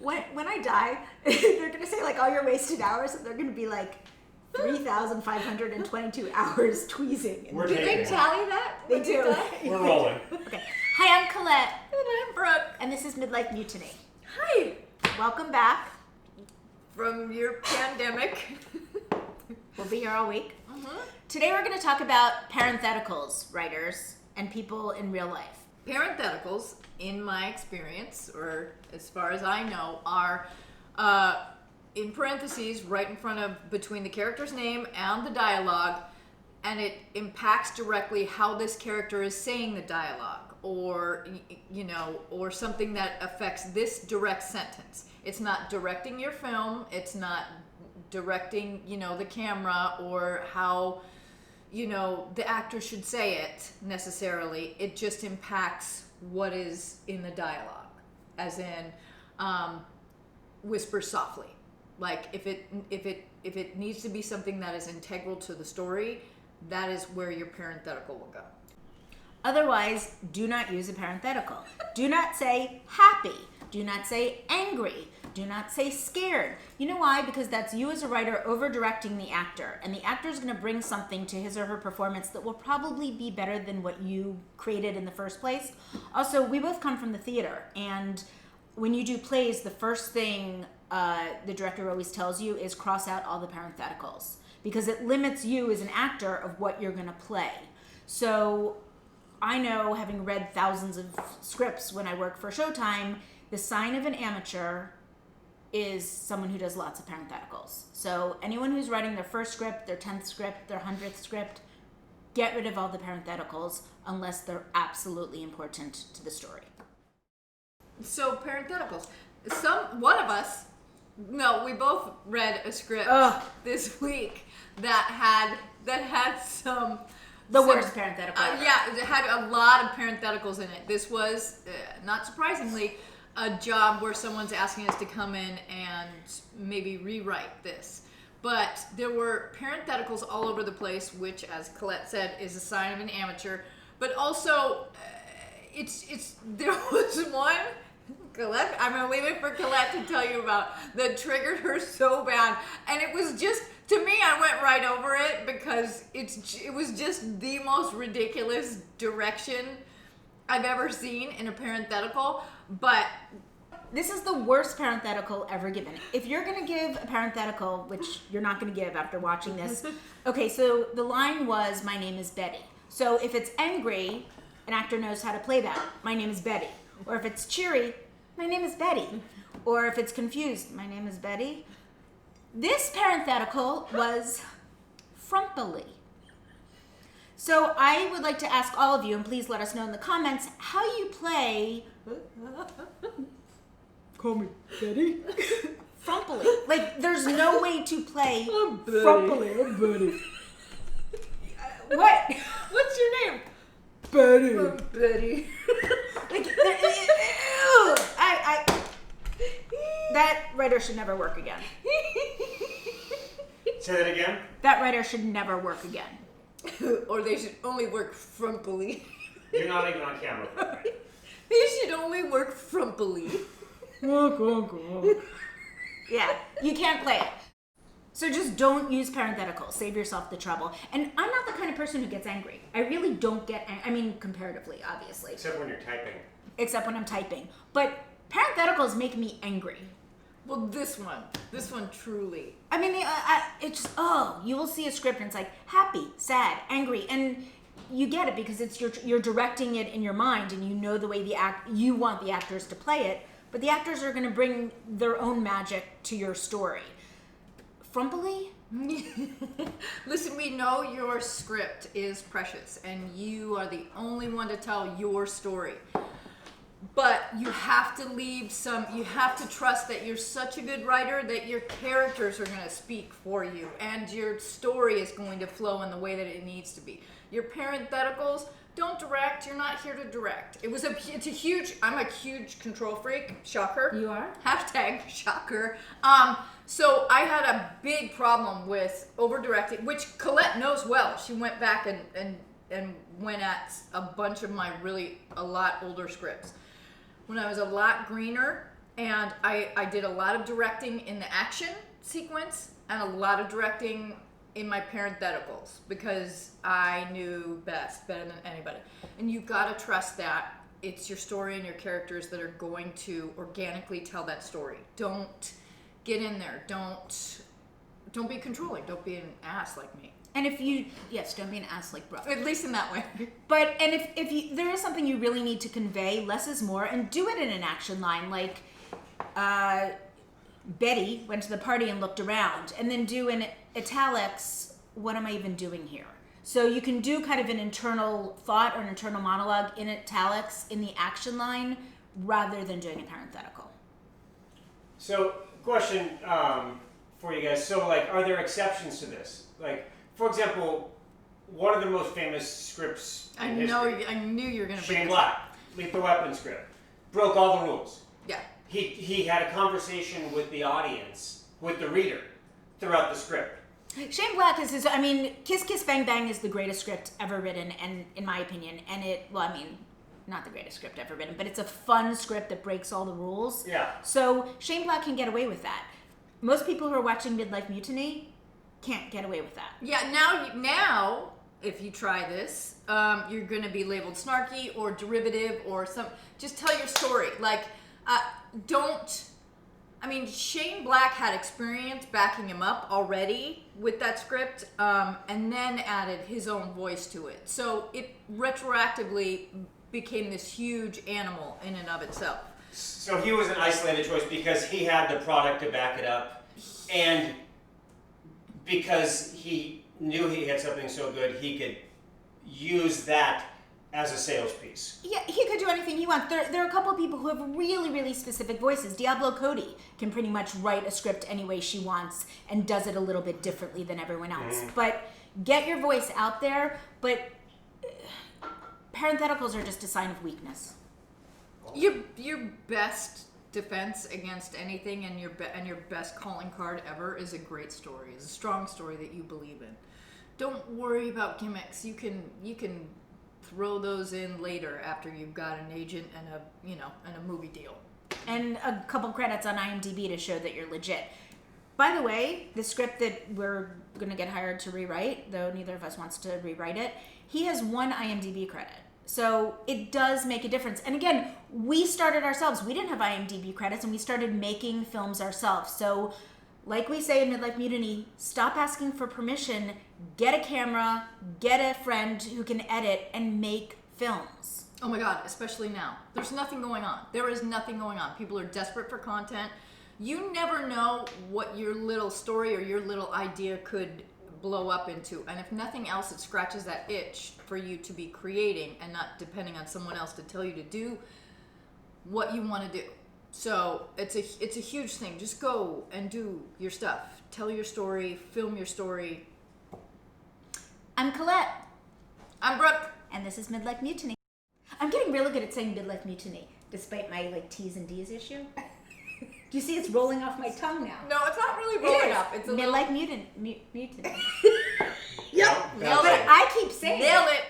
When I die, they're going to say, like, all your wasted hours, and they're going to be like 3,522 hours tweezing. We're Do they taping. tally that? They do. We're rolling. Okay. Hi, I'm Colette, And I'm Brooke. and this is Midlife Mutiny. Hi. Welcome back. From your pandemic. We'll be here all week. Today we're going to talk about parentheticals, writers, and people in real life. Parentheticals, in my experience, or as far as I know, are in parentheses right in front of between the character's name and the dialogue, and it impacts directly how this character is saying the dialogue, or or something that affects this direct sentence. It's not directing your film, it's not directing the camera or how the actor should say it necessarily. It just impacts what is in the dialogue, as in whisper softly. Like if it needs to be something that is integral to the story, that is where your parenthetical will go. Otherwise, do not use a parenthetical. Do not say happy. Do not say angry. Do not say scared. You know why? Because that's you as a writer over-directing the actor, and the actor is going to bring something to his or her performance that will probably be better than what you created in the first place. Also, we both come from the theater, and when you do plays, the first thing the director always tells you is cross out all the parentheticals, because it limits you as an actor of what you're going to play. So I know, having read thousands of scripts when I work for Showtime, the sign of an amateur is someone who does lots of parentheticals. So anyone who's writing their first script, their 10th script, their 100th script, get rid of all the parentheticals unless they're absolutely important to the story. So parentheticals. We both read a script this week that had some Worst parenthetical ever. it had a lot of parentheticals in it. This was, not surprisingly, a job where someone's asking us to come in and maybe rewrite this. But there were parentheticals all over the place, which, as Colette said, is a sign of an amateur. But also, there was one, Colette, I'm going to leave it for Colette to tell you about, that triggered her so bad. And it was just, to me, I went right over it because it was just the most ridiculous direction I've ever seen in a parenthetical. But this is the worst parenthetical ever given. If you're going to give a parenthetical, which you're not going to give after watching this, okay, so the line was, my name is Betty. So if it's angry, an actor knows how to play that. My name is Betty. Or if it's cheery, my name is Betty. Or if it's confused, my name is Betty. This parenthetical was frumpily. So I would like to ask all of you, and please let us know in the comments, how you play Call me Betty. frumpily. Like, there's no way to play I'm Betty. frumpily. I'm Betty. What? what's your name? Betty. Betty. Like, that writer should never work again. Say that again. That writer should never work again. Or they should only work frumpily. You're not even on camera. They should only work frumpily. Yeah, you can't play it. So just don't use parentheticals. Save yourself the trouble. And I'm not the kind of person who gets angry. I really don't get angry. I mean, comparatively, obviously. Except when you're typing. Except when I'm typing. But parentheticals make me angry. Well, this one truly. I mean, it's just, you will see a script and it's like happy, sad, angry, and you get it because it's you're directing it in your mind, and you know the way you want the actors to play it, but the actors are going to bring their own magic to your story. Frumpily? Listen, we know your script is precious, and you are the only one to tell your story. But you have to trust that you're such a good writer that your characters are going to speak for you, and your story is going to flow in the way that it needs to be. Your parentheticals, don't direct. You're not here to direct. I'm a huge control freak. Shocker. You are? # shocker. So I had a big problem with over-directing, which Colette knows well. She went back and went at a bunch of my a lot older scripts. When I was a lot greener, And I did a lot of directing in the action sequence and a lot of directing in my parentheticals because I knew better than anybody. And you gotta trust that it's your story and your characters that are going to organically tell that story. Don't get in there. Don't be controlling. Don't be an ass like me. And don't be an ass like Brooke. At least in that way. But, and if there is something you really need to convey, less is more, and do it in an action line, like, Betty went to the party and looked around, and then do in italics, what am I even doing here? So you can do kind of an internal thought or an internal monologue in italics in the action line rather than doing a parenthetical. So, question for you guys. So, like, are there exceptions to this? Like, for example, one of the most famous scripts in history, I knew you were going to bring Shane this Black, up. Lethal Weapon script, broke all the rules. Yeah. He had a conversation with the audience, with the reader, throughout the script. Shane Black is Kiss Kiss Bang Bang is the greatest script ever written, and in my opinion, not the greatest script ever written, but it's a fun script that breaks all the rules. Yeah. So Shane Black can get away with that. Most people who are watching Midlife Mutiny can't get away with that. Yeah, now, if you try this, you're going to be labeled snarky or derivative or some. Just tell your story. Like, Shane Black had experience backing him up already with that script, and then added his own voice to it. So it retroactively became this huge animal in and of itself. So he was an isolated choice because he had the product to back it up, and because he knew he had something so good, he could use that as a sales piece. Yeah, he could do anything he wants. There are a couple of people who have really, really specific voices. Diablo Cody can pretty much write a script any way she wants and does it a little bit differently than everyone else. But get your voice out there, but parentheticals are just a sign of weakness. Your best defense against anything and your best calling card ever is a great story. It's a strong story that you believe in. Don't worry about gimmicks. You can throw those in later after you've got an agent and a movie deal. And a couple credits on IMDb to show that you're legit. By the way, the script that we're going to get hired to rewrite, though neither of us wants to rewrite it, he has 1 IMDb credit. So it does make a difference. And again, we started ourselves. We didn't have IMDb credits, and we started making films ourselves. So like we say in Midlife Mutiny, stop asking for permission, get a camera, get a friend who can edit, and make films. Oh my God, especially now. There's nothing going on. There is nothing going on. People are desperate for content. You never know what your little story or your little idea could blow up into. And if nothing else, it scratches that itch for you to be creating and not depending on someone else to tell you to do what you want to do. So it's a huge thing. Just go and do your stuff. Tell your story, film your story. I'm Colette. I'm Brooke. And this is Midlife Mutiny. I'm getting really good at saying Midlife Mutiny, despite my T's and D's issue. Do you see it's rolling off my tongue now? No, it's not really rolling up. It's a Midlife Mutiny. Yep. But I keep saying Nailed it.